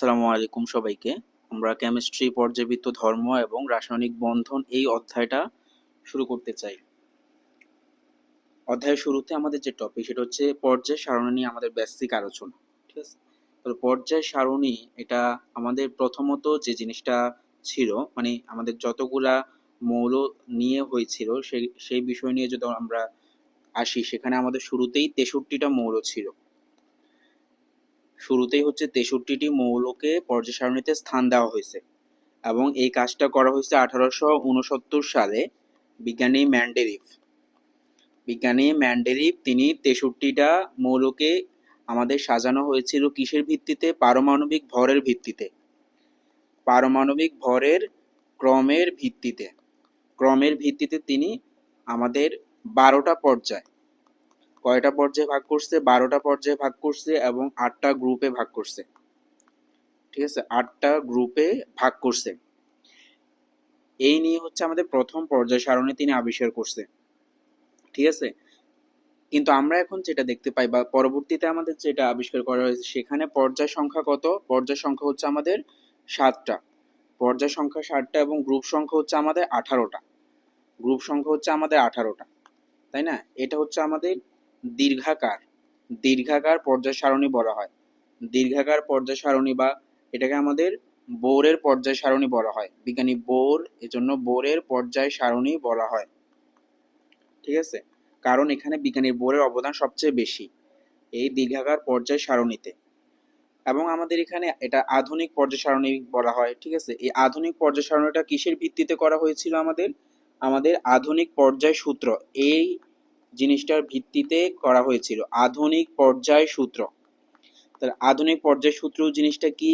আসসালামু আলাইকুম সবাইকে। আমরা কেমিস্ট্রি পর্যাবৃত্ত ধর্ম এবং রাসায়নিক বন্ধন এই অধ্যায়টা শুরু করতে চাই। অধ্যায়ের শুরুতে আমাদের যে টপিক সেটা হচ্ছে পর্যায় সারণী নিয়ে আমাদের বেসিক আলোচনা। ঠিক আছে? তো পর্যায় সারণী এটা আমাদের প্রথমত যে জিনিসটা ছিল, মানে আমাদের যতগুলা মৌল নিয়ে হয়েছিল সেই বিষয় নিয়ে যদি আমরা আসি, সেখানে আমাদের শুরুতেই 63টা মৌল ছিল। শুরুতেই হচ্ছে 63টি মৌলকে পর্যায় সারণীতে স্থান দেওয়া হয়েছে এবং এই কাজটা করা হয়েছে 1869 সালে বিজ্ঞানী ম্যান্ডেলিভ তিনি 63টা মৌলকে আমাদের সাজানো হয়েছিল কিসের ভিত্তিতে? পারমাণবিক ভরের ভিত্তিতে। পারমাণবিক ভরের ক্রমের ভিত্তিতে তিনি আমাদের 12টা পর্যায়, কয়টা পর্যায়ে ভাগ করছে? 12টা পর্যায়ে ভাগ করছে এবং 8টা গ্রুপে ভাগ করছে। ঠিক আছে, 8টা গ্রুপে ভাগ করছে। এই নিয়ে হচ্ছে আমাদের প্রথম পর্যায় সারণী তিনি আবিষ্কার করছে। ঠিক আছে, কিন্তু আমরা এখন যেটা দেখতে পাই বা পরবর্তীতে আমাদের যেটা আবিষ্কার করা হয়েছে, সেখানে পর্যায় সংখ্যা কত? পর্যায় সংখ্যা হচ্ছে আমাদের 7টা। পর্যায় সংখ্যা 7টা এবং গ্রুপ সংখ্যা হচ্ছে আমাদের 18টা। গ্রুপ সংখ্যা হচ্ছে আমাদের 18টা, তাই না? এটা হচ্ছে আমাদের দীর্ঘাকার পর্যায় সারণী বলা হয়। দীর্ঘাকার পর্যায় সারণী বা এটাকে আমাদের বোরের পর্যায় সারণী বলা হয়। বিজ্ঞানী বোর, এজন্য বোরের পর্যায় সারণী বলা হয়। ঠিক আছে, কারণ এখানে বিজ্ঞানীর বোরের অবদান সবচেয়ে বেশি এই দীর্ঘাকার পর্যায় সারণীতে। এবং আমাদের এখানে এটা আধুনিক পর্যায় সারণী বলা হয়। ঠিক আছে, এই আধুনিক পর্যায় সারণীটা কিসের ভিত্তিতে করা হয়েছিল? আমাদের আধুনিক পর্যায় সূত্র, এই জিনিসটার ভিত্তিতে করা হয়েছিল। আধুনিক পর্যায় সূত্র। তাহলে আধুনিক পর্যায় সূত্র জিনিসটা কি?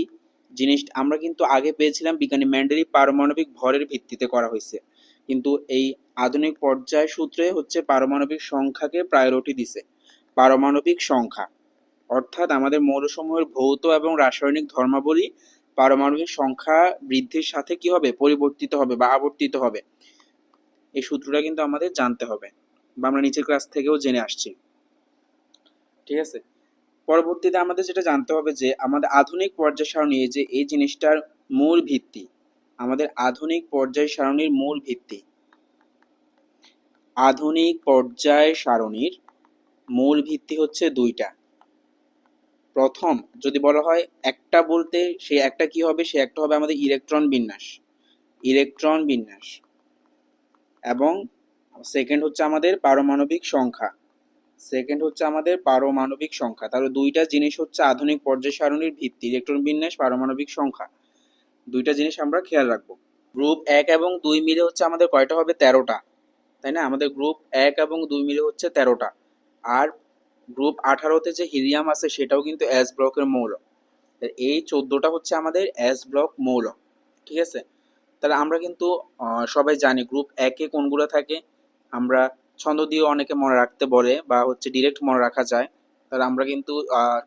আমরা কিন্তু আগে পেয়েছিলাম বিজ্ঞানী মেন্ডেলিভ পারমাণবিক ভরের ভিত্তিতে করা হয়েছে, কিন্তু এই আধুনিক পর্যায় সূত্রে হচ্ছে পারমাণবিক সংখ্যাকে প্রায়োরিটি দিছে। পারমাণবিক সংখ্যা অর্থাৎ আমাদের মৌলসমূহের ভৌত এবং রাসায়নিক ধর্মাবলী পারমাণবিক সংখ্যা বৃদ্ধির সাথে কি হবে? পরিবর্তিত হবে বা আবর্তিত হবে। এই সূত্রটা কিন্তু আমাদের জানতে হবে বা আমরা নিচের ক্লাস থেকেও জেনে আসছি। ঠিক আছে, পরবর্তীতে আমাদের যেটা জানতে হবে যে আমাদের আধুনিক পর্যায় সারণী, যে এই জিনিসটার মূল ভিত্তি, আমাদের আধুনিক পর্যায় সারণীর মূল ভিত্তি, আধুনিক পর্যায় সারণীর মূল ভিত্তি হচ্ছে দুইটা। প্রথম যদি বলা হয় একটা বলতে, সে একটা কি হবে? সে একটা হবে আমাদের ইলেকট্রন বিন্যাস এবং সেকেন্ড হচ্ছে আমাদের পারমাণবিক সংখ্যা। তাহলে দুইটা জিনিস হচ্ছে আধুনিক পর্যায় সারণীর ভিত্তি, ইলেকট্রন বিন্যাস, পারমাণবিক সংখ্যা। দুইটা জিনিস আমরা খেয়াল রাখবো। গ্রুপ 1 এবং 2 মিলে হচ্ছে আমাদের কয়টা হবে? 13টা, তাই না? আমাদের গ্রুপ 1 এবং 2 মিলে হচ্ছে 13টা। আর গ্রুপ 18তে যে হিলিয়াম আছে সেটাও কিন্তু এস ব্লকের মৌল। এই 14টা হচ্ছে আমাদের এস ব্লক মৌল। ঠিক আছে, তাহলে আমরা কিন্তু সবাই জানি গ্রুপ 1-এ কোনগুলো থাকে। আমরা ছন্দ দিয়ে অনেকে মনে রাখতে বলে বা হচ্ছে ডিরেক্ট মনে রাখা যায়। তাহলে আমরা কিন্তু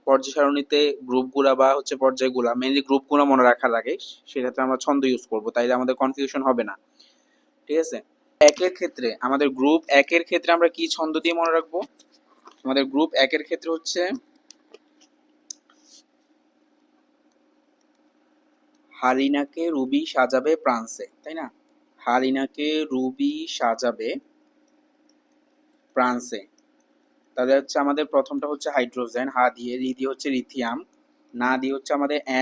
পর্যায় সারণীতে গ্রুপগুলা বা হচ্ছে পর্যায়গুলা, মেইনলি গ্রুপগুলো মনে রাখা লাগে, সেক্ষেত্রে আমরা ছন্দ ইউজ করব, তাইলে আমাদের কনফিউশন হবে না। ঠিক আছে, আমাদের গ্রুপ 1-এর ক্ষেত্রে আমরা কি ছন্দ দিয়ে মনে রাখবো? আমাদের গ্রুপ 1-এর ক্ষেত্রে হচ্ছে হালিনাকে রুবি সাজাবে ফ্রান্সে, তাই না? হালিনাকে রুবি সাজাবে ফ্রান্সে। তাহলে হচ্ছে আমাদের প্রথমটা হচ্ছে হাইড্রোজেন, হা দিয়ে, রি দিয়ে হচ্ছে লিথিয়াম, না দিয়ে হচ্ছে আমাদের Na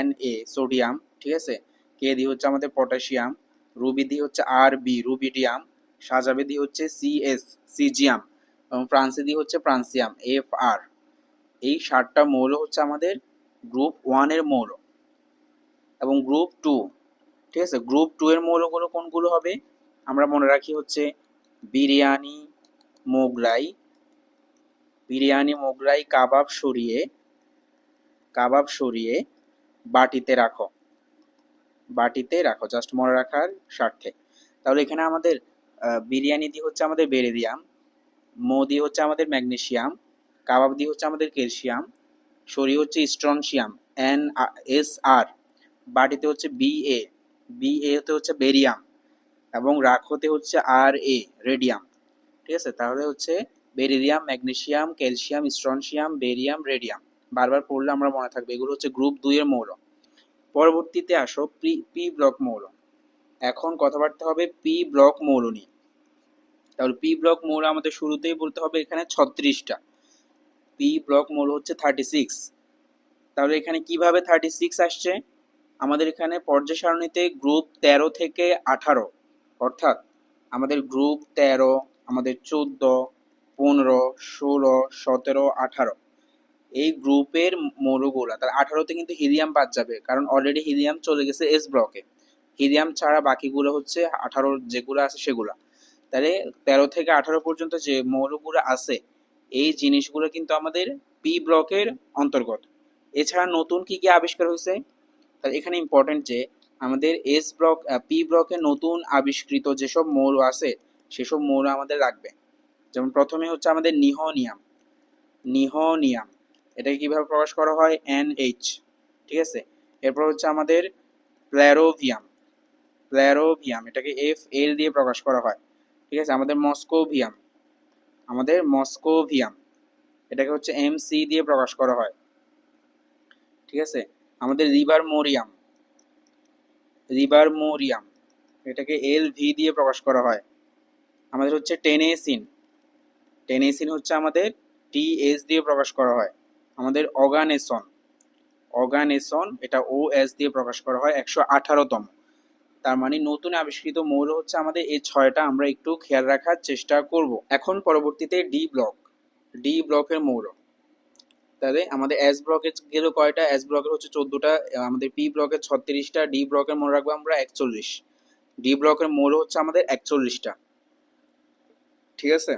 সোডিয়াম, ঠিক আছে, কে দিয়ে হচ্ছে আমাদের পটাশিয়াম, রুবি দিয়ে হচ্ছে Rb রুবিডিয়াম, সাজাবে দিয়ে হচ্ছে Cs সিজিয়াম এবং ফ্রান্সে দিয়ে হচ্ছে ফ্রান্সিয়াম Fr। এই 7টা মৌল হচ্ছে আমাদের গ্রুপ 1 এর মৌল। এবং গ্রুপ 2, ঠিক আছে, গ্রুপ 2 এর মৌলগুলো কোনগুলো হবে? আমরা মনে রাখি হচ্ছে বিরিয়ানি, মোগলাই, কাবাব সরিয়ে বাটিতে রাখো, জাস্ট মনে রাখার স্বার্থে। তাহলে এখানে আমাদের বিরিয়ানি দিয়ে হচ্ছে আমাদের বেরিলিয়াম, দিয়ে হচ্ছে আমাদের ম্যাগনেসিয়াম, কাবাব দিয়ে হচ্ছে আমাদের ক্যালসিয়াম, সরিয়ে হচ্ছে স্ট্রনশিয়াম NSR, বাটিতে হচ্ছে হতে হচ্ছে বেরিয়াম এবং হতে হচ্ছে রেডিয়াম। ঠিক আছে, তাহলে হচ্ছে beryllium, magnesium, calcium, strontium, barium, radium. বারবার পড়লে আমরা মনে থাকবে, এগুলো হচ্ছে গ্রুপ 2 এর মৌল। পরবর্তীতে আসো পি ব্লক মৌল। এখন কথাবার্তা হবে পি ব্লক মৌল নিয়ে। তাহলে পি ব্লক মৌল আমাদের শুরুতেই বলতে হবে এখানে 36টা, পি ব্লক মৌল হচ্ছে 36। তাহলে এখানে কিভাবে 36 আসছে? আমাদের এখানে পর্যায় সারণীতে গ্রুপ 13 থেকে 18, অর্থাৎ আমাদের গ্রুপ 13, আমাদের 14, 15, 16, 17, 18 এই গ্রুপের মৌলগুলা, তার 18তে কিন্তু হিলিয়াম বাদ যাবে, কারণ অলরেডি হিলিয়াম চলে গেছে এস ব্লকে। হিলিয়াম ছাড়া বাকিগুলো হচ্ছে 18 যেগুলো আছে সেগুলা। তাহলে 13 থেকে 18 পর্যন্ত যে মৌলগুলো আছে এই জিনিসগুলো কিন্তু আমাদের পি ব্লকের অন্তর্গত। এছাড়া নতুন কি কি আবিষ্কার হয়েছে? তাহলে এখানে ইম্পর্টেন্ট যে আমাদের এস ব্লক পি ব্লকে নতুন আবিষ্কৃত যেসব মৌল আছে সেসব মৌল আমাদের লাগবে। যেমন প্রথমে হচ্ছে আমাদের নিহনিয়াম। নিহনিয়াম এটাকে কিভাবে প্রকাশ করা হয়? NH, ঠিক আছে। এরপর হচ্ছে আমাদের প্ল্যারোভিয়াম। প্ল্যারোভিয়াম এটাকে FL দিয়ে প্রকাশ করা হয়, ঠিক আছে। আমাদের মস্কোভিয়াম, আমাদের মস্কোভিয়াম এটাকে হচ্ছে MC দিয়ে প্রকাশ করা হয়, ঠিক আছে। আমাদের রিবারমোরিয়াম, রিবারমোরিয়াম এটাকে LV দিয়ে প্রকাশ করা হয়। আমাদের হচ্ছে টেনেসিন, টেনেসিন হচ্ছে আমাদের TS দিয়ে প্রকাশ করা হয়। আমাদের অগানেসন, অগানেসন এটা OS দিয়ে প্রকাশ করা হয় 118তম। তার মানে নতুন আবিষ্কৃত মৌল হচ্ছে আমাদের এই 6টা, আমরা একটু খেয়াল রাখার চেষ্টা করব। এখন পরবর্তীতে ডি ব্লক, ডি ব্লকের মৌল। তাহলে আমাদের এস ব্লকে গেল কয়টা? এস ব্লকের হচ্ছে 14টা, আমাদের পি ব্লকের 36টা, ডি ব্লকের মৌল রাখবো আমরা 41। ডি ব্লকের মৌল হচ্ছে আমাদের 41টা, ঠিক আছে।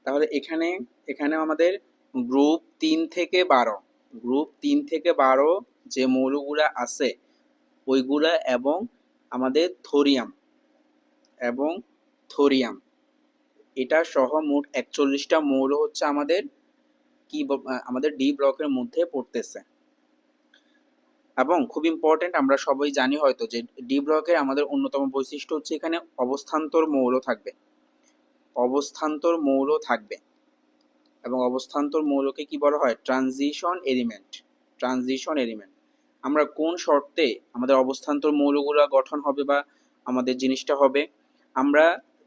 তাহলে এখানে এখানে আমাদের গ্রুপ 3 থেকে 12, গ্রুপ 3 থেকে 12 যে মৌলগুলা আছে ওইগুলা এবং আমাদের থোরিয়াম এবং থোরিয়াম এটা সহ মোট 41টা মৌল হচ্ছে আমাদের আমাদের ডি ব্লকের মধ্যে পড়তেছে। এবং খুব ইম্পর্টেন্ট, আমরা সবাই জানি হয়তো যে ডি ব্লকের আমাদের অন্যতম বৈশিষ্ট্য হচ্ছে এখানে অবস্থান্তর মৌল থাকবে, অবস্থান্তর মৌল থাকবে। এবং অবস্থান্তর মৌলকে কি বলা হয়? Transition element, transition element. আমরা কোন শর্তে আমাদের অবস্থান্তর মৌলগুলো গঠন হবে বা আমাদের জিনিসটা হবে? আমরা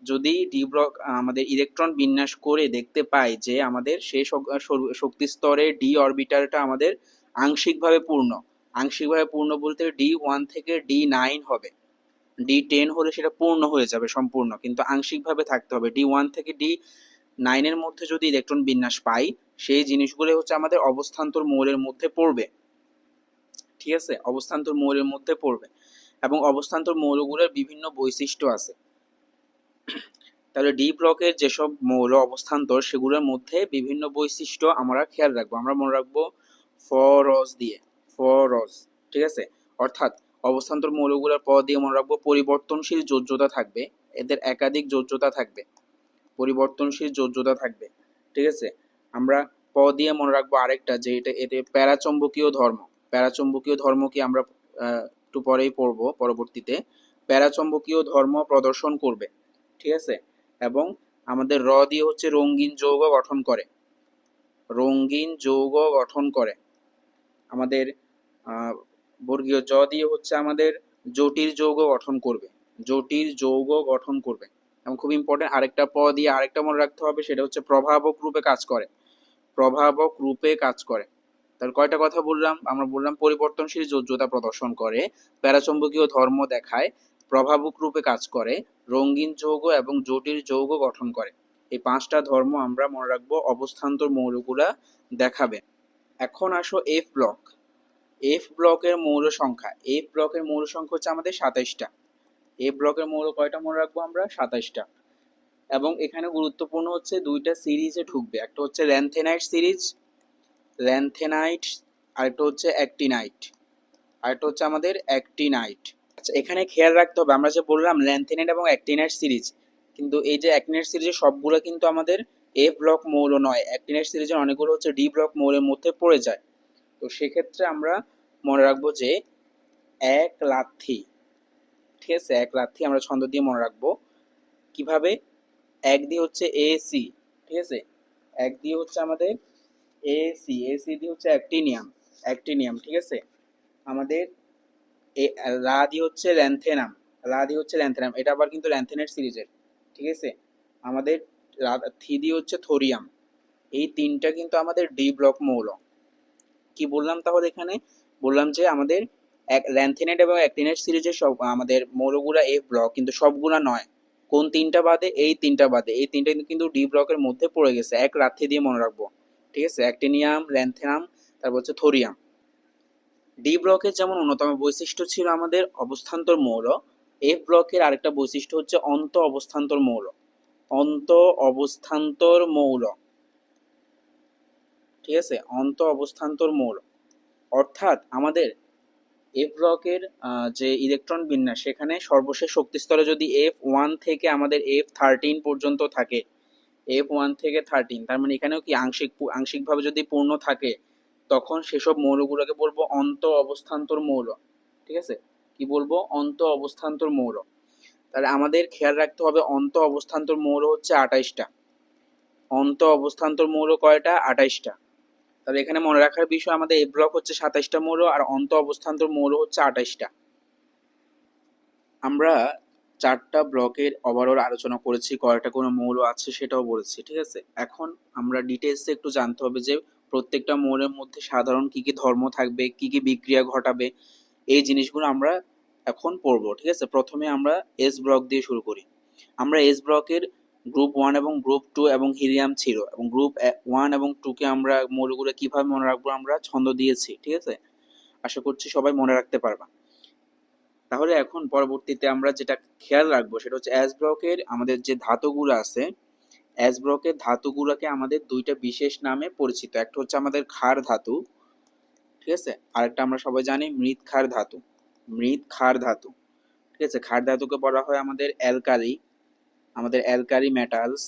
যদি ডি ব্লক আমাদের ইলেকট্রন বিন্যাস করে দেখতে পাই যে আমাদের সেই শক্তি স্তরে ডি অরবিটালটা আমাদের আংশিকভাবে পূর্ণ। আংশিকভাবে পূর্ণ বলতে D1 থেকে D9 হবে, D10 হলে সেটা পূর্ণ হয়ে যাবে সম্পূর্ণ, কিন্তু আংশিকভাবে থাকতে হবে। D1 থেকে D9 এর মধ্যে যদি ইলেকট্রন বিন্যাস পাই সেই জিনিসগুলো হচ্ছে আমাদের অবস্থান্তর মৌলের মধ্যে পড়বে, ঠিক আছে। অবস্থান্তর মৌলের মধ্যে পড়বে এবং অবস্থান্তর মৌলগুলোর বিভিন্ন বৈশিষ্ট্য আছে। তাহলে ডি ব্লকের যেসব মৌল অবস্থান্তর সেগুলোর মধ্যে বিভিন্ন বৈশিষ্ট্য আমরা খেয়াল রাখবো। আমরা মনে রাখবো ফরজ দিয়ে, ফরজ, ঠিক আছে। অর্থাৎ অবস্থান্তর মৌলগুলোর প দিয়ে মনে রাখবো পরিবর্তনশীল যোজ্যতা থাকবে, এদের একাধিক যোজ্যতা থাকবে, পরিবর্তনশীল যোজ্যতা থাকবে, ঠিক আছে। আমরা প দিয়ে মনে রাখবো আরেকটা যে এতে প্যারাচম্বকীয় ধর্ম। প্যারাচম্বকীয় ধর্ম কি আমরা একটু পরেই পড়বো পরবর্তীতে। প্যারাচম্বকীয় ধর্ম প্রদর্শন করবে, ঠিক আছে। এবং আমাদের র দিয়ে হচ্ছে রঙিন যৌগ গঠন করে, রঙিন যৌগ গঠন করে। আমাদের বর্গীয় জ দিয়ে হচ্ছে আমাদের জটিল যৌগ গঠন করবে, জটিল যৌগ গঠন করবে। এবং খুব ইম্পর্টেন্ট আরেকটা প দিয়ে আরেকটা মনে রাখতে হবে, সেটা হচ্ছে প্রভাবক রূপে কাজ করে, প্রভাবক রূপে কাজ করে। তাহলে কয়টা কথা বললাম? আমরা বললাম পরিবর্তনশীল যোজ্যতা প্রদর্শন করে, প্যারাচম্বকীয় ধর্ম দেখায়, প্রভাবক রূপে কাজ করে, রঙিন যৌগ এবং জটিল যৌগ গঠন করে। এই 5টা ধর্ম আমরা মনে রাখবো অবস্থান্তর মৌলগুলা দেখাবে। এখন আসো এফ ব্লক। এফ ব্লকের মৌল সংখ্যা, এফ ব্লকের মৌল সংখ্যা হচ্ছে আমাদের 27টা। এফ ব্লকের মৌল কয়টা মনে রাখবো আমরা? 27টা। এবং এখানে গুরুত্বপূর্ণ হচ্ছে দুইটা সিরিজে ঢুকবে, একটা হচ্ছে ল্যান্থেনাইট সিরিজ, ল্যান্থেনাইট, আরেকটা হচ্ছে অ্যাক্টিনাইট, আরেকটা হচ্ছে আমাদের অ্যাক্টিনাইট। আচ্ছা এখানে খেয়াল রাখতে হবে, আমরা যে বললাম ল্যান্থেনাইট এবং অ্যাক্টিনাইট সিরিজ, কিন্তু এই যে অ্যাক্টিনাইট সিরিজের সবগুলো কিন্তু আমাদের এফ ব্লক মৌল নয়, অ্যাক্টিনাইট সিরিজের অনেকগুলো হচ্ছে ডি ব্লক মৌলের মধ্যে পড়ে যায়। তো সেক্ষেত্রে আমরা মনে রাখবো যে এক লাথি, ঠিক আছে, এক লাথি আমরা ছন্দ দিয়ে মনে রাখবো। কিভাবে? এক দিয়ে হচ্ছে AC, ঠিক আছে, এক দিয়ে হচ্ছে আমাদের AC, AC দিয়ে হচ্ছে অ্যাক্টিনিয়াম, অ্যাক্টিনিয়াম, ঠিক আছে। আমাদের রাদি হচ্ছে ল্যান্থেনাম, এটা আবার কিন্তু ল্যান্থেনের সিরিজের, ঠিক আছে। আমাদের থিদি হচ্ছে থোরিয়াম। এই তিনটা কিন্তু আমাদের ডি ব্লক মৌল। কি বললাম তাহলে এখানে? বললাম যে আমাদের ল্যান্থেনেট এবং অ্যাক্টিনেট সিরিজের সব আমাদের মৌলগুলা এফ ব্লক, কিন্তু সবগুলা নয়। কোন তিনটা বাদে? এই তিনটা বাদে। এই তিনটা কিন্তু ডি ব্লকের মধ্যে পড়ে গেছে, এক রাত্রি দিয়ে মনে রাখবো, ঠিক আছে। অ্যাক্টিনিয়াম, ল্যান্থেনাম, তারপর হচ্ছে থোরিয়াম। ডি ব্লকের যেমন অন্যতম বৈশিষ্ট্য ছিল আমাদের অবস্থান্তর মৌল, এফ ব্লকের আরেকটা বৈশিষ্ট্য হচ্ছে অন্ত অবস্থান্তর মৌল। অন্ত অবস্থান্তর মৌল, ঠিক আছে, অন্ত অবস্থান্তর মৌল। অর্থাৎ আমাদের এফ ব্লকের যে ইলেকট্রন বিন্যাস, সেখানে সর্বশেষ শক্তি স্তরে যদি F1 থেকে আমাদের F13 পর্যন্ত থাকে, F1 থেকে 13, তার মানে এখানেও কি আংশিকভাবে যদি পূর্ণ থাকে, তখন সেসব মৌলগুলোকে বলবো অন্ত অবস্থান্তর মৌল, ঠিক আছে। কি বলবো? অন্ত অবস্থান্তর মৌল। তাহলে আমাদের খেয়াল রাখতে হবে অন্ত অবস্থান্তর মৌল হচ্ছে 28টা। অন্ত অবস্থান্তর মৌল কয়টা? 28টা। তাহলে এখানে মনে রাখার বিষয়, আমাদের এ ব্লক হচ্ছে 27টা মৌল আর অন্ত অবস্থান্তর মৌল হচ্ছে 28টা। আমরা 4টা ব্লকের ওভারঅল আলোচনা করেছি, কয়টা কোনো মৌল আছে সেটাও বলেছি, ঠিক আছে। এখন আমরা ডিটেলসে একটু জানতে হবে যে প্রত্যেকটা মৌলের মধ্যে সাধারণ কি কি ধর্ম থাকবে, কি কি বিক্রিয়া ঘটাবে, এই জিনিসগুলো আমরা এখন পড়বো, ঠিক আছে। প্রথমে আমরা এস ব্লক দিয়ে শুরু করি। আমরা এস ব্লকের গ্রুপ 1 এবং গ্রুপ 2 এবং হিলিয়াম ছিল, এবং গ্রুপ 1 এবং 2 কে আমরা মৌলগুলো কিভাবে মনে রাখবো আমরা ছন্দ দিয়েছি, ঠিক আছে। আশা করছি সবাই মনে রাখতে পারবা। তাহলে এখন পরবর্তীতে আমরা যেটা খেয়াল রাখবো সেটা হচ্ছে এস ব্লকের আমাদের যে ধাতুগুলো আছে, এস ব্লকের ধাতুগুলোকে আমাদের দুইটা বিশেষ নামে পরিচিত। একটা হচ্ছে আমাদের ক্ষার ধাতু, ঠিক আছে, আরেকটা আমরা সবাই জানি মৃৎ ক্ষার ধাতু। মৃৎ ক্ষার ধাতু, ঠিক আছে। ক্ষার ধাতুকে বলা হয় আমাদের অ্যালকালি মেটালস,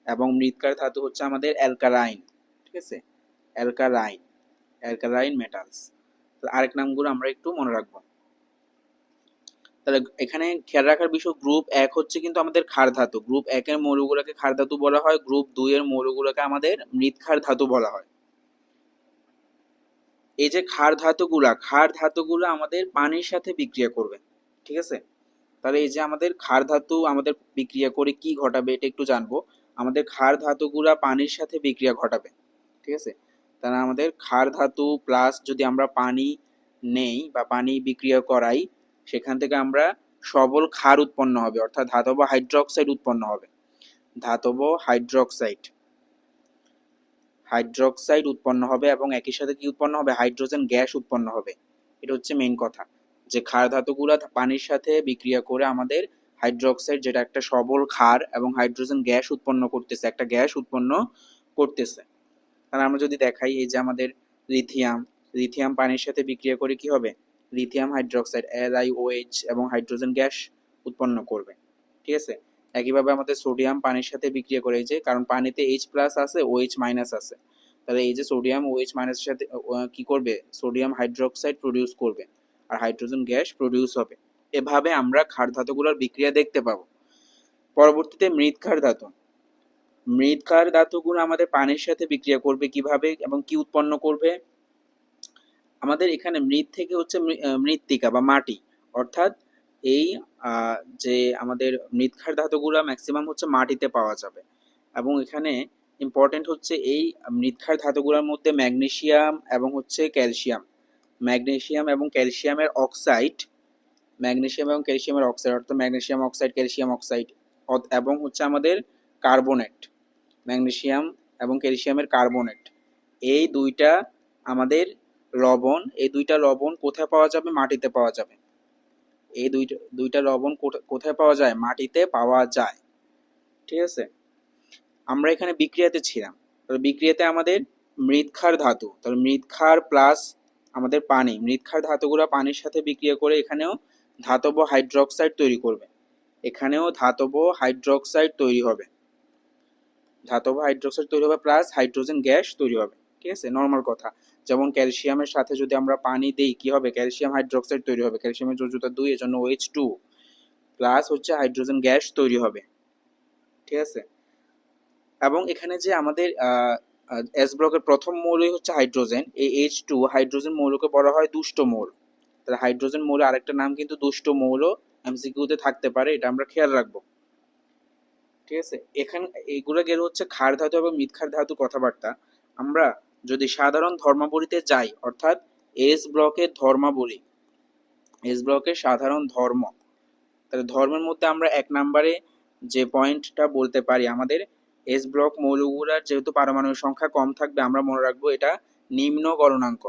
এবং মৃৎক্ষার ধাতু হচ্ছে আমাদের অ্যালকালাইন, ঠিক আছে। Alkaline metals. আরেক নামগুলো আমরা একটু মনে রাখবো। তাহলে এখানে খেয়াল রাখার বিষয়, গ্রুপ 1 হচ্ছে কিন্তু আমাদের ক্ষার ধাতু। গ্রুপ 1 এর মৌলগুলোকে ক্ষার ধাতু বলা হয়, গ্রুপ 2 এর মৌলগুলোকে আমাদের মৃৎক্ষার ধাতু বলা হয়। এই যে ক্ষার ধাতুগুলা আমাদের পানির সাথে বিক্রিয়া করবে, ঠিক আছে। তাহলে এই যে আমাদের ক্ষার ধাতু আমাদের বিক্রিয়া করে কি ঘটাবে এটা একটু জানবো। আমাদের ক্ষার ধাতুগুলা পানির সাথে বিক্রিয়া ঘটাবে, ঠিক আছে। তাহলে আমাদের ক্ষার ধাতু প্লাস যদি আমরা পানি নেই বা পানি বিক্রিয়া করাই, সেখান থেকে আমরা সবল ক্ষার উৎপন্ন হবে, অর্থাৎ ধাতব হাইড্রোক্সাইড উৎপন্ন হবে। ধাতব হাইড্রোক্সাইড উৎপন্ন হবে, এবং একই সাথে কি উৎপন্ন হবে? হাইড্রোজেন গ্যাস উৎপন্ন হবে। এটা হচ্ছে মেইন কথা, যে ক্ষার ধাতুগুলা পানির সাথে বিক্রিয়া করে আমাদের হাইড্রোক্সাইড, যেটা একটা সবল ক্ষার, এবং হাইড্রোজেন গ্যাস উৎপন্ন করতেছে, একটা গ্যাস উৎপন্ন করতেছে। তাহলে আমরা যদি দেখাই, এই যে আমাদের লিথিয়াম পানির সাথে বিক্রিয়া করে কি হবে? লিথিয়াম হাইড্রোক্সাইড LiOH এবং হাইড্রোজেন গ্যাস উৎপন্ন করবে, ঠিক আছে। একইভাবে আমাদের সোডিয়াম পানির সাথে বিক্রিয়া করে, এই যে কারণ পানিতে H+ আছে, OH- আছে, তাহলে এই যে সোডিয়াম OH- এর সাথে কি করবে? সোডিয়াম হাইড্রোক্সাইড প্রডিউস করবে, আর হাইড্রোজেন গ্যাস প্রডিউস হবে। এভাবে আমরা ক্ষার ধাতুগুলোর বিক্রিয়া দেখতে পাবো। পরবর্তীতে মৃৎক্ষার ধাতুগুলো আমাদের পানির সাথে বিক্রিয়া করবে কিভাবে এবং কি উৎপন্ন করবে? আমাদের এখানে মৃৎ থেকে হচ্ছে মৃত্তিকা বা মাটি, অর্থাৎ এই যে আমাদের মৃৎক্ষার ধাতুগুলো ম্যাক্সিমাম হচ্ছে মাটিতে পাওয়া যাবে। এবং এখানে ইম্পর্টেন্ট হচ্ছে এই মৃৎক্ষার ধাতুগুলোর মধ্যে ম্যাগনেসিয়াম এবং হচ্ছে ক্যালসিয়াম, ম্যাগনেসিয়াম এবং ক্যালসিয়ামের অক্সাইড, অর্থাৎ ম্যাগনেসিয়াম অক্সাইড, ক্যালসিয়াম অক্সাইড, এবং হচ্ছে আমাদের কার্বনেট, ম্যাগনেসিয়াম এবং ক্যালসিয়ামের কার্বনেট, এই দুইটা আমাদের লবণ। এই দুইটা লবণ কোথায় পাওয়া যাবে? মাটিতে পাওয়া যাবে। এই দুইটা লবণ কোথায় পাওয়া যায়? মাটিতে পাওয়া যায়, ঠিক আছে। আমরা এখানে বিক্রিয়াতে ছিলাম, তাহলে বিক্রিয়াতে আমাদের মৃৎক্ষার ধাতু, তাহলে মৃৎক্ষার প্লাস আমাদের পানি, মৃৎক্ষার ধাতুগুলো পানির সাথে বিক্রিয়া করে এখানেও ধাতব হাইড্রোক্সাইড তৈরি করবে, প্লাস হাইড্রোজেন গ্যাস তৈরি হবে, ঠিক আছে, নর্মাল কথা। যেমন ক্যালসিয়ামের সাথে যদি আমরা পানি দেই, কি হবে? ক্যালসিয়াম হাইড্রোক্সাইড তৈরি হবে, ক্যালসিয়ামের যোজ্যতা 2, এজন্য OH2 প্লাস হচ্ছে হাইড্রোজেন গ্যাস তৈরি হবে, ঠিক আছে। এবং এখানে যে আমাদের এস ব্লকের প্রথম মৌলই হচ্ছে হাইড্রোজেন। এই H2 হাইড্রোজেন মৌলকে বলা হয় দুষ্ট মৌল। তাহলে হাইড্রোজেন মৌলের আরেকটা নাম কিন্তু দুষ্ট মৌল, এমসিকিউতে থাকতে পারে, এটা আমরা খেয়াল রাখবো। ঠিক আছে, এখানে এইগুলো গেল হচ্ছে ক্ষার ধাতু এবং মৃৎক্ষার ধাতু কথাবার্তা। আমরা যদি সাধারণ ধর্মাবলীতে যাই, অর্থাৎ এস ব্লকের ধর্মাবলী, এস ব্লকের সাধারণ ধর্ম, তাহলে ধর্মের মধ্যে আমরা 1 নম্বরে যে পয়েন্টটা বলতে পারি, আমাদের এস ব্লক মৌলগুলোর যেহেতু পারমাণবিক সংখ্যা কম থাকবে, আমরা মনে রাখবো এটা নিম্ন গলনাঙ্ক,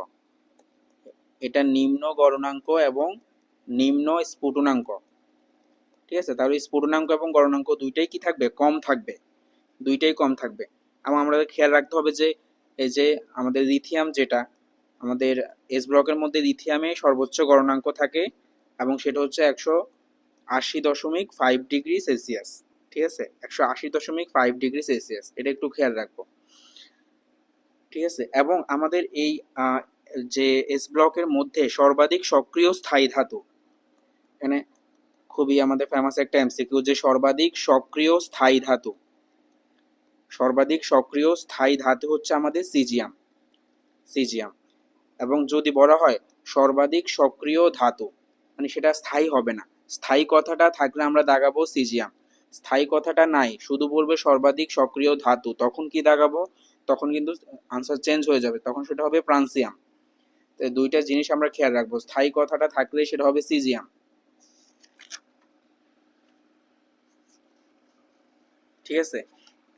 এটা নিম্ন গলনাঙ্ক এবং নিম্ন স্ফুটনাঙ্ক। ঠিক আছে, তাহলে স্ফুটনাঙ্ক এবং গলনাঙ্ক দুইটাই কি থাকবে? কম থাকবে, দুইটাই কম থাকবে। এবং আমাদের খেয়াল রাখতে হবে যে এই যে আমাদের লিথিয়াম, যেটা আমাদের এস ব্লকের মধ্যে লিথিয়ামে সর্বোচ্চ গলনাঙ্ক থাকে এবং সেটা হচ্ছে 180.5 ডিগ্রি সেলসিয়াস। ঠিক আছে, 180.5 ডিগ্রি সেলসিয়াস, এটা একটু খেয়াল রাখবো। ঠিক আছে, এবং আমাদের এই যে এস ব্লকের মধ্যে সর্বাধিক সক্রিয় স্থায়ী ধাতু, এখানে খুবই আমাদের ফেমাস একটা এমসিকিউ, যে সর্বাধিক সক্রিয় স্থায়ী ধাতু, সর্বাধিক সক্রিয় স্থায়ী ধাতু হচ্ছে আমাদের সিজিয়াম, সিজিয়াম। এবং যদি বলা হয় সর্বাধিক সক্রিয় ধাতু, মানে সেটা স্থায়ী হবে না, স্থায়ী কথাটা থাকলে আমরা দাগাবো সিজিয়াম, স্থায়ী কথাটা নাই, শুধু বলবে সর্বাধিক সক্রিয় ধাতু, তখন কি দাগাবো? তখন কিন্তু আনসার চেঞ্জ হয়ে যাবে, তখন সেটা হবে ফ্রান্সিয়াম। তো দুইটা জিনিস আমরা খেয়াল রাখবো, স্থায়ী কথাটা থাকলে সেটা হবে সিজিয়াম। ঠিক আছে,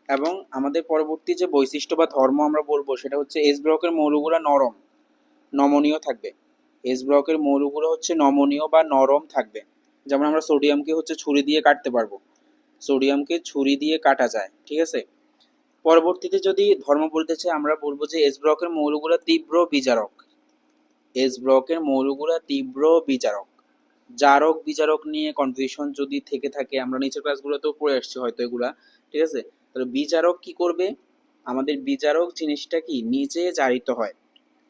এবং আমাদের পরবর্তী যে বৈশিষ্ট্য বা ধর্ম আমরা বলবো, সেটা হচ্ছে এস ব্লকের মৌলগুলো নরম, নমনীয় থাকবে। এস ব্লকের মৌলগুলো হচ্ছে নমনীয় বা নরম থাকবে। যেমন আমরা সোডিয়ামকে হচ্ছে ছুরি দিয়ে কাটতে পারবো, সোডিয়ামকে ছুরি দিয়ে কাটা যায়। ঠিক আছে, পরবর্তীতে যদি ধর্ম বলতে চাই, আমরা বলবো যে এস ব্লকের মৌলগুলো তীব্র বিজারক, এস ব্লকের মৌলগুলো তীব্র বিজারক। জারক বিজারক নিয়ে কনফিউশন যদি থেকে থাকে, আমরা নিচের ক্লাসগুলোতেও পড়ে আসছি হয়তো এগুলা। ঠিক আছে, তাহলে বিজারক কি করবে? আমাদের বিজারক জিনিসটা কি? নিজে জারিত হয়।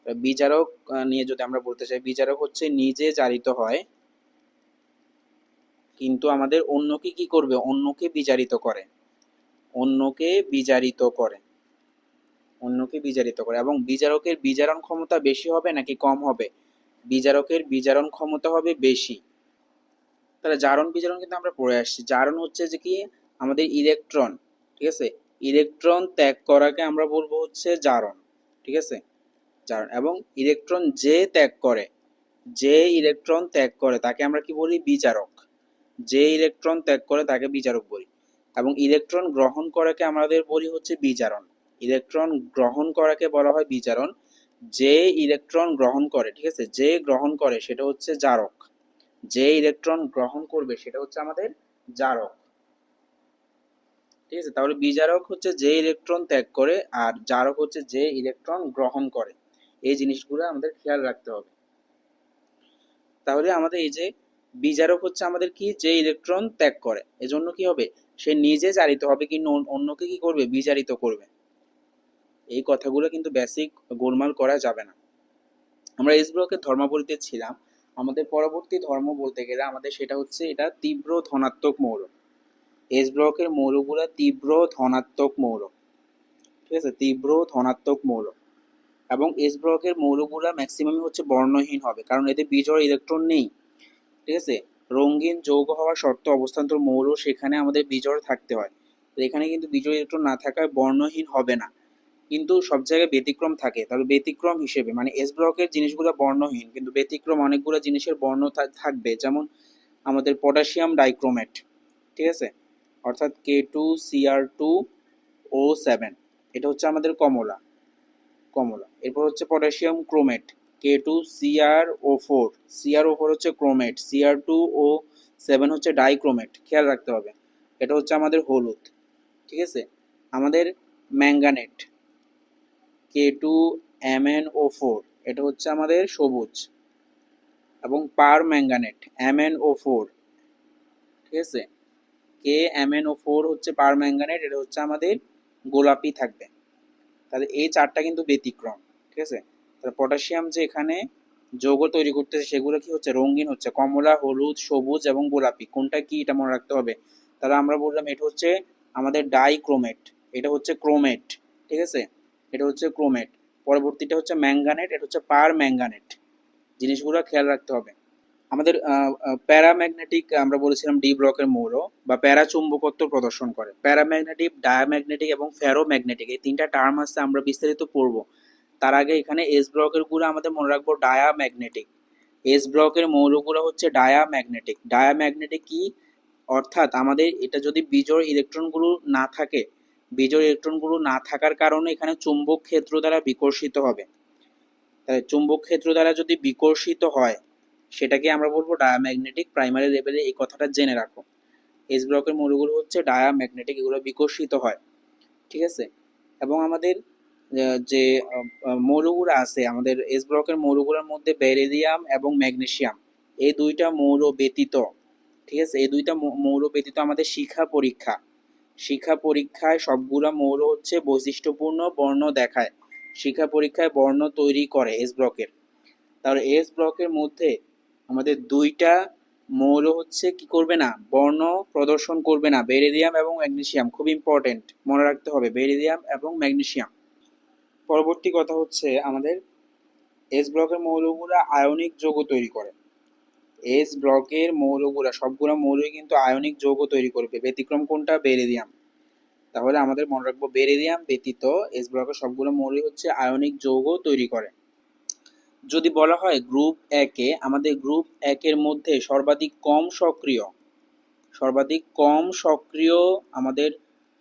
বিজারক নিয়ে যদি আমরা বলতে চাই, বিজারক হচ্ছে নিজে জারিত হয়, কিন্তু আমাদের অন্যকে কি করবে? অন্যকে বিজারিত করে, অন্যকে বিজারিত করে, অন্যকে বিজারিত করে। এবং বিজারকের বিজারণ ক্ষমতা বেশি হবে নাকি কম হবে? বিজারকের বিজারণ ক্ষমতা হবে বেশি। তাহলে জারণ বিজারণ কিন্তু আমরা পড়ে আসছি। জারণ হচ্ছে যে কি? আমাদের ইলেকট্রন, ঠিক আছে, ইলেকট্রন ত্যাগ করাকে আমরা বলবো হচ্ছে জারণ। ঠিক আছে, জারণ। এবং ইলেকট্রন যে ত্যাগ করে, যে ইলেকট্রন ত্যাগ করে তাকে আমরা কি বলি? বিজারক। যে ইলেকট্রন ত্যাগ করে তাকে বিজারক বলি। এবং ইলেকট্রন গ্রহণ করাকে আমাদের বলি হচ্ছে বিজারণ। ইলেকট্রন গ্রহণ করাকে বলা হয় বিজারণ। যে ইলেকট্রন গ্রহণ করে, ঠিক আছে, যে গ্রহণ করে সেটা হচ্ছে জারক। যে ইলেকট্রন গ্রহণ করবে সেটা হচ্ছে আমাদের জারক। ঠিক আছে, তাহলে বিজারক হচ্ছে যে ইলেকট্রন ত্যাগ করে, আর জারক হচ্ছে যে ইলেকট্রন গ্রহণ করে। এই জিনিসগুলো আমাদের খেয়াল রাখতে হবে। তাহলে আমাদের এই যে বিজারক হচ্ছে আমাদের কি? যে ইলেকট্রন ত্যাগ করে, এজন্য কি হবে? সে নিজে জারিত হবে, কিন্তু অন্যকে কি করবে? বিজারিত করবে। এই কথাগুলো কিন্তু বেসিক গোলমাল করা যাবে না। আমরা এস ব্লকের ধর্মাবলীতে ছিলাম। আমাদের পরবর্তী ধর্ম বলতে গেলে আমাদের সেটা হচ্ছে, এটা তীব্র ধনাত্মক মৌল। এস ব্লকের মৌলগুলো তীব্র ধনাত্মক মৌল। ঠিক আছে, তীব্র ধনাত্মক মৌল। এবং এস ব্লকের মৌলগুলা ম্যাক্সিমামই হচ্ছে বর্ণহীন হবে, কারণ এতে বিজোড় ইলেকট্রন নেই। ঠিক আছে, রঙিন যৌগ হওয়া শর্ত অবস্থান্তর মৌল, সেখানে আমাদের বিজোড় থাকতে হয়। তো এখানে কিন্তু বিজোড় ইলেকট্রন না থাকায় বর্ণহীন হবে না, কিন্তু সব জায়গায় ব্যতিক্রম থাকে। তাহলে ব্যতিক্রম হিসেবে মানে এস ব্লকের জিনিসগুলো বর্ণহীন, কিন্তু ব্যতিক্রম অনেকগুলো জিনিসের বর্ণ থাকবে। যেমন আমাদের পটাশিয়াম ডাইক্রোমেট, ঠিক আছে, অর্থাৎ K2Cr2O7, এটা হচ্ছে আমাদের কমলা, কমলা। এরপর হচ্ছে পটাশিয়াম ক্রোমেট, K2CrO4, CrO4 হচ্ছে ক্রোমেট, Cr2O7 হচ্ছে ডাইক্রোমেট, খেয়াল রাখতে হবে। এটা হচ্ছে আমাদের হলুদ। ঠিক আছে, আমাদের ম্যাঙ্গানেট, K2MnO4, এটা হচ্ছে আমাদের সবুজ। এবং পার ম্যাঙ্গানেট, MnO4, ঠিক আছে, KMnO4 হচ্ছে পার ম্যাঙ্গানেট, এটা হচ্ছে আমাদের গোলাপি থাকবে। তাহলে এই চারটা কিন্তু ব্যতিক্রম। ঠিক আছে, তাহলে পটাশিয়াম যে এখানে যৌগ তৈরি করতেছে সেগুলো কি হচ্ছে? রঙিন হচ্ছে, কমলা, হলুদ, সবুজ এবং গোলাপি। কোনটা কি এটা মনে রাখতে হবে। তাহলে আমরা বললাম এটা হচ্ছে আমাদের ডাইক্রোমেট, এটা হচ্ছে ক্রোমেট। ঠিক আছে, এটা হচ্ছে ক্রোমেট। পরবর্তীটা হচ্ছে ম্যাঙ্গানেট, এটা হচ্ছে পার ম্যাঙ্গানেট। জিনিসগুলো খেয়াল রাখতে হবে। আমাদের প্যারাম্যাগনেটিক আমরা বলেছিলাম ডি ব্লকের মৌল বা প্যারাচুম্বকত্ব প্রদর্শন করে। প্যারাম্যাগনেটিক, ডায়াম্যাগনেটিক এবং ফেরোম্যাগনেটিক এই তিনটা টার্ম আছে, আমরা বিস্তারিত পড়ব। তার আগে এখানে এস ব্লকের গুলো আমাদের মনে রাখবো ডায়াম্যাগনেটিক। এস ব্লকের মৌলগুলো হচ্ছে ডায়াম্যাগনেটিক। ডায়াম্যাগনেটিক কি? অর্থাৎ আমাদের এটা যদি বিজোড় ইলেকট্রনগুলো না থাকে, বিজোড় ইলেকট্রনগুলো না থাকার কারণে এখানে চুম্বক ক্ষেত্র দ্বারা বিকর্ষিত হবে। তাহলে চুম্বক ক্ষেত্র দ্বারা যদি বিকর্ষিত হয় সেটাকে আমরা বলবো ডায়াম্যাগনেটিক। প্রাইমারি লেভেলে এই কথাটা জেনে রাখো। এস ব্লকের মৌলগুলো হচ্ছে ডায়াম্যাগনেটিক, এগুলো বিকর্ষিত হয়, ঠিক আছে। এবং আমাদের যে মৌলগুলো আছে আমাদের এস ব্লকের মৌলগুলোর মধ্যে বেরিলিয়াম এবং ম্যাগনেসিয়াম, এই দুইটা মৌল ব্যতীত, ঠিক আছে, এই দুইটা মৌল ব্যতীত আমাদের শিক্ষা পরীক্ষায় সবগুলা মৌল হচ্ছে বৈশিষ্ট্যপূর্ণ বর্ণ দেখায়। শিক্ষা পরীক্ষায় বর্ণ তৈরি করে এস ব্লকের। তাহলে এস ব্লকের মধ্যে আমাদের দুইটা মৌল হচ্ছে কি করবে না, বর্ণ প্রদর্শন করবে না, বেরিলিয়াম এবং ম্যাগনেসিয়াম। খুব ইম্পর্টেন্ট, মনে রাখতে হবে বেরিলিয়াম এবং ম্যাগনেসিয়াম। পরবর্তী কথা হচ্ছে আমাদের এস ব্লকের মৌলগুলা আয়নিক যৌগ তৈরি করে। এস ব্লকের মৌলগুলা সবগুলো মৌলই কিন্তু আয়নিক যৌগ তৈরি করবে, ব্যতিক্রম কোনটা? বেরিলিয়াম। তাহলে আমাদের মনে রাখবো বেরিলিয়াম ব্যতীত এস ব্লকের সবগুলো মৌলই হচ্ছে আয়নিক যৌগ তৈরি করে। যদি বলা হয় গ্রুপ একে, আমাদের গ্রুপ একের মধ্যে সর্বাধিক কম সক্রিয় আমাদের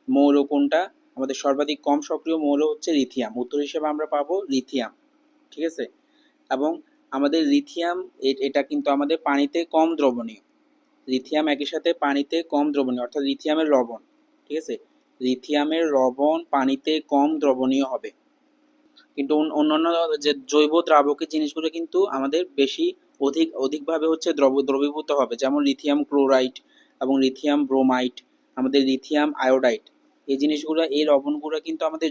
মৌল কোনটা? আমাদের সর্বাধিক কম সক্রিয় মৌল হচ্ছে লিথিয়াম। উত্তর হিসেবে আমরা পাবো লিথিয়াম, ঠিক আছে। এবং আমাদের লিথিয়াম এটা কিন্তু আমাদের পানিতে কম দ্রবণীয়। লিথিয়াম একই সাথে পানিতে কম দ্রবণীয়, অর্থাৎ লিথিয়ামের লবণ, ঠিক আছে, লিথিয়ামের লবণ পানিতে কম দ্রবণীয় হবে। কিন্তু অন্যান্য যে জৈব দ্রাবকের জিনিসগুলো কিন্তু আমাদের বেশি অধিকভাবে হচ্ছে দ্রবীভূত হবে, যেমন লিথিয়াম ক্লোরাইড এবং লিথিয়াম ব্রোমাইড, আমাদের লিথিয়াম আয়োডাইড। এই জিনিসগুলো, এই লবণগুলো কিন্তু আমাদের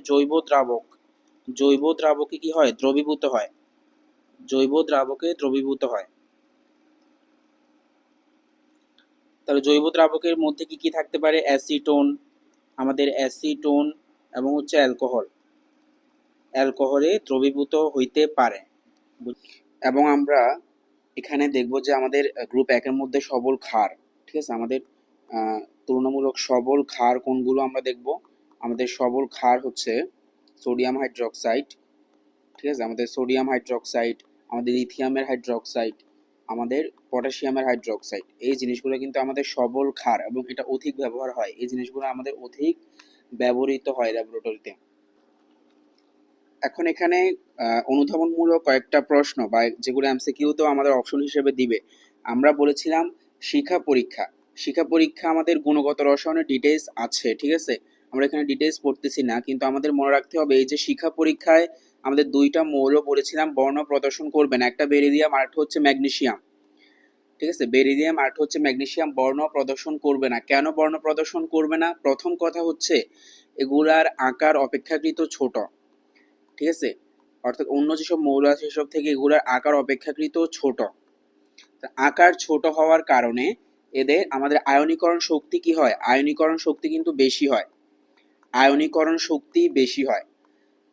জৈব দ্রাবকে কি হয়? দ্রবীভূত হয়, জৈব দ্রাবকে দ্রবীভূত হয়। তাহলে জৈব দ্রাবকের মধ্যে কি কি থাকতে পারে? অ্যাসিটোন, আমাদের অ্যাসিটোন এবং হচ্ছে অ্যালকোহলে দ্রবীভূত হইতে পারে। এবং আমরা এখানে দেখব যে আমাদের গ্রুপ একের মধ্যে সবল ক্ষার, ঠিক আছে, আমাদের তুলনামূলক সবল ক্ষার কোনগুলো আমরা দেখব। আমাদের সবল ক্ষার হচ্ছে সোডিয়াম হাইড্রোক্সাইড, ঠিক আছে, আমাদের সোডিয়াম হাইড্রোক্সাইড, আমাদের লিথিয়ামের হাইড্রোক্সাইড, আমাদের পটাশিয়ামের হাইড্রোক্সাইড। এই জিনিসগুলো কিন্তু আমাদের সবল ক্ষার এবং এটা অধিক ব্যবহার হয়, এই জিনিসগুলো আমাদের অধিক ব্যবহৃত হয় ল্যাবরেটরিতে। এখন এখানে অনুধাবনমূলক কয়েকটা প্রশ্ন বা যেগুলো এমসিকিউতেও আমাদের অপশন হিসেবে দিবে। আমরা বলেছিলাম শিক্ষা পরীক্ষা আমাদের গুণগত রসায়নের ডিটেইলস আছে, ঠিক আছে, আমরা এখানে ডিটেইলস পড়তেছি না, কিন্তু আমাদের মনে রাখতে হবে এই যে শিক্ষা পরীক্ষায় আমাদের দুইটা মৌল বলেছিলাম বর্ণ প্রদর্শন করবে না, একটা বেরিলিয়াম আর একটা হচ্ছে ম্যাগনেসিয়াম, ঠিক আছে, বেরিলিয়াম আর একটা হচ্ছে ম্যাগনেসিয়াম বর্ণ প্রদর্শন করবে না। কেন বর্ণ প্রদর্শন করবে না? প্রথম কথা হচ্ছে এগুলার আকার অপেক্ষাকৃত ছোট, ঠিক আছে, অর্থাৎ অন্য যেসব মৌল আছে সেসব থেকে এগুলোর আকার অপেক্ষাকৃত ছোট। আকার ছোট হওয়ার কারণে এদের আমাদের আয়নীকরণ শক্তি কি হয়? আয়নীকরণ শক্তি কিন্তু বেশি হয়, আয়নীকরণ শক্তি বেশি হয়।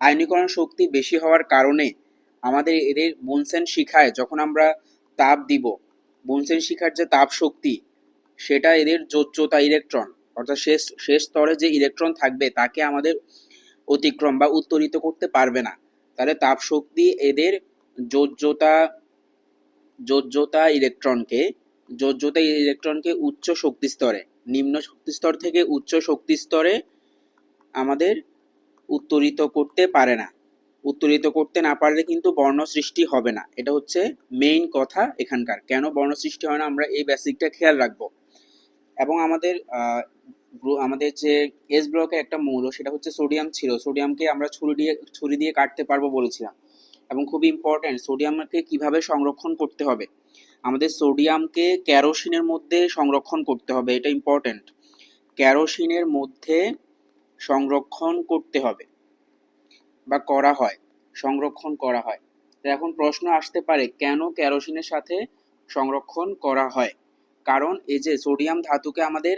আয়নীকরণ শক্তি বেশি হওয়ার কারণে আমাদের এদের বুনসেন শিখায় যখন আমরা তাপ দিব, বুনসেন শিখার যে তাপ শক্তি সেটা এদের যোজ্যতা ইলেকট্রন, অর্থাৎ শেষ স্তরে যে ইলেকট্রন থাকবে তাকে আমাদের অতিক্রম বা উত্তরিত করতে পারবে না। তাহলে তাপ শক্তি এদের যোজ্যতা ইলেকট্রনকে উচ্চ শক্তি স্তরে, নিম্ন শক্তি স্তর থেকে উচ্চ শক্তি স্তরে আমাদের উত্তরিত করতে পারে না। উত্তরিত করতে না পারলে কিন্তু বর্ণ সৃষ্টি হবে না। এটা হচ্ছে মেইন কথা এখানকার, কেন বর্ণ সৃষ্টি হয় না আমরা এই বেসিকটা খেয়াল রাখবো। এবং আমাদের যে এস ব্লকের একটা মৌল সেটা হচ্ছে সোডিয়াম ছিল, সোডিয়ামকে আমরা ছুরি দিয়ে কাটতে পারবো বলেছিলাম। এবং খুব ইম্পর্টেন্ট, সোডিয়ামকে কিভাবে সংরক্ষণ করতে হবে, আমাদের সোডিয়ামকে কেরোসিনের মধ্যে সংরক্ষণ করতে হবে, এটা ইম্পর্টেন্ট, কেরোসিনের মধ্যে সংরক্ষণ করতে হবে বা সংরক্ষণ করা হয়। তো এখন প্রশ্ন আসতে পারে কেন কেরোসিনের সাথে সংরক্ষণ করা হয়? কারণ এই যে সোডিয়াম ধাতুকে আমাদের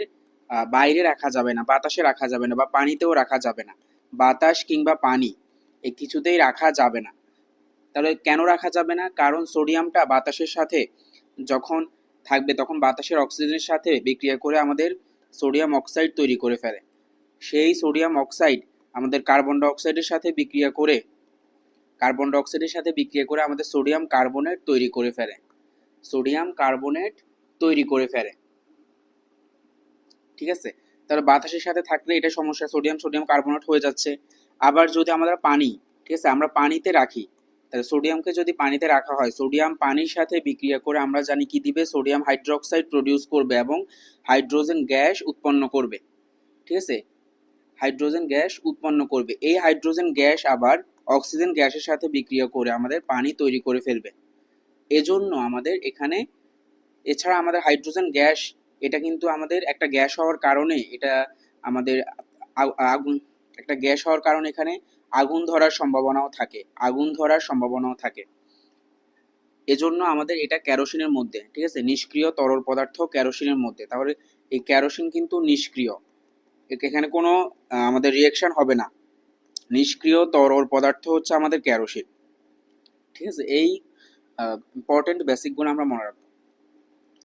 বাইরে রাখা যাবে না, বাতাসে রাখা যাবে না বা পানিতেও রাখা যাবে না। বাতাস কিংবা পানি এই কিছুতেই রাখা যাবে না। তাহলে কেন রাখা যাবে না? কারণ সোডিয়ামটা বাতাসের সাথে যখন থাকবে তখন বাতাসের অক্সিজেনের সাথে বিক্রিয়া করে আমাদের সোডিয়াম অক্সাইড তৈরি করে ফেলে। সেই সোডিয়াম অক্সাইড আমাদের কার্বন ডাইঅক্সাইডের সাথে বিক্রিয়া করে আমাদের সোডিয়াম কার্বনেট তৈরি করে ফেলে। ঠিক আছে? তাহলে বাতাসের সাথে থাকলে এটা সমস্যা, সোডিয়াম কার্বনেট হয়ে যাচ্ছে। আবার যদি আমরা পানি, ঠিক আছে, আমরা পানিতে রাখি, তাহলে সোডিয়ামকে যদি পানিতে রাখা হয়, সোডিয়াম পানির সাথে বিক্রিয়া করে আমরা জানি কি দিবে, সোডিয়াম হাইড্রোক্সাইড প্রডিউস করবে এবং হাইড্রোজেন গ্যাস উৎপন্ন করবে। ঠিক আছে, হাইড্রোজেন গ্যাস উৎপন্ন করবে। এই হাইড্রোজেন গ্যাস আবার অক্সিজেন গ্যাসের সাথে বিক্রিয়া করে আমাদের পানি তৈরি করে ফেলবে। এজন্য আমাদের এখানে, এছাড়া আমাদের হাইড্রোজেন গ্যাস, এটা কিন্তু আমাদের একটা গ্যাস হওয়ার কারণে, এটা আমাদের আগুন, একটা গ্যাস হওয়ার কারণে এখানে আগুন ধরার সম্ভাবনাও থাকে। এজন্য আমাদের এটা কেরোসিনের মধ্যে, ঠিক আছে, নিষ্ক্রিয় তরল পদার্থ কেরোসিনের মধ্যে। তাহলে এই কেরোসিন কিন্তু নিষ্ক্রিয়, এখানে কোনো আমাদের রিঅ্যাকশন হবে না। নিষ্ক্রিয় তরল পদার্থ হচ্ছে আমাদের কেরোসিন। ঠিক আছে, এই ইম্পর্টেন্ট বেসিকগুলো আমরা মনে রাখবো।